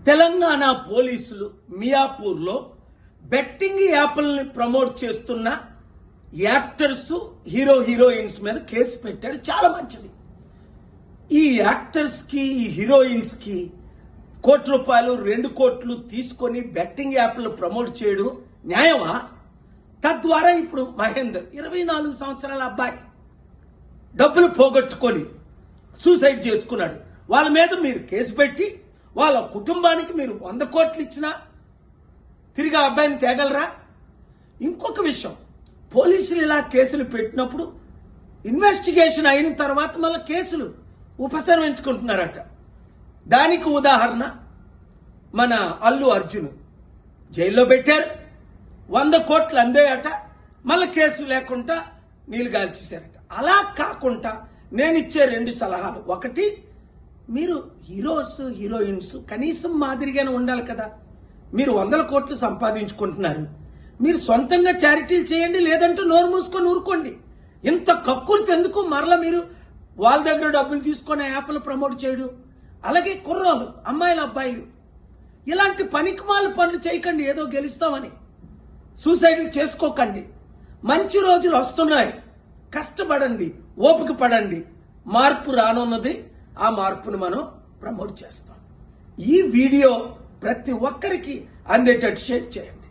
తెలంగాణ పోలీసులు మియాపూర్లో betting యాప్లని promote చేస్తున్న actors heroines మీద కేసు పెట్టారు. చాలా మంచిది. ఈ యాక్టర్స్ కి ఈ హీరోయిన్స్ కి ₹1 2 కోట్లు తీసుకొని బెట్టింగ్ యాప్లు ప్రమోట్ చేయడం న్యాయమా? తద్వారా ఇప్పుడు మహేందర్ 24 సంవత్సరాల అబ్బాయి డబ్బులు పోగొట్టుకొని సూసైడ్ చేసుకున్నాడు. వాళ్ళ మీద మీరు కేసు పెట్టి వాళ్ళ కుటుంబానికి మీరు 100 కోట్లు ఇచ్చినా తిరిగి ఆ అబ్బాయిని తేగలరా? ఇంకొక విషయం, పోలీసులు ఇలా కేసులు పెట్టినప్పుడు ఇన్వెస్టిగేషన్ అయిన తర్వాత మళ్ళీ కేసులు ఉపసంహరించుకుంటున్నారట. దానికి ఉదాహరణ మన అల్లు అర్జున్ జైల్లో పెట్టారు, 100 కోట్లు అందేయట, మళ్ళీ కేసు లేకుండా నీలుగాల్చేశారట. అలా కాకుండా నేను ఇచ్చే 2 సలహాలు. ఒకటి, మీరు హీరోయిన్స్ కనీసం మాదిరిగానే ఉండాలి కదా. మీరు 100 కోట్లు సంపాదించుకుంటున్నారు, మీరు సొంతంగా చారిటీలు చేయండి, లేదంటే నోరు మూసుకొని ఊరుకోండి. ఇంత కక్కులు ఎందుకు మరలా మీరు వాళ్ళ దగ్గర డబ్బులు తీసుకొని యాప్లు ప్రమోట్ చేయడం? అలాగే కుర్రోలు, అమ్మాయిలు, అబ్బాయిలు ఇలాంటి పనికిమాల పనులు చేయకండి. ఏదో గెలుస్తామని సూసైడ్లు చేసుకోకండి. మంచి రోజులు వస్తున్నాయి, కష్టపడండి, ఓపిక పడండి. మార్పు రానున్నది, ఆ మార్పును మనం ప్రమోట్ చేస్తాం. ఈ వీడియో ప్రతి ఒక్కరికి అందేటట్టు షేర్ చేయండి.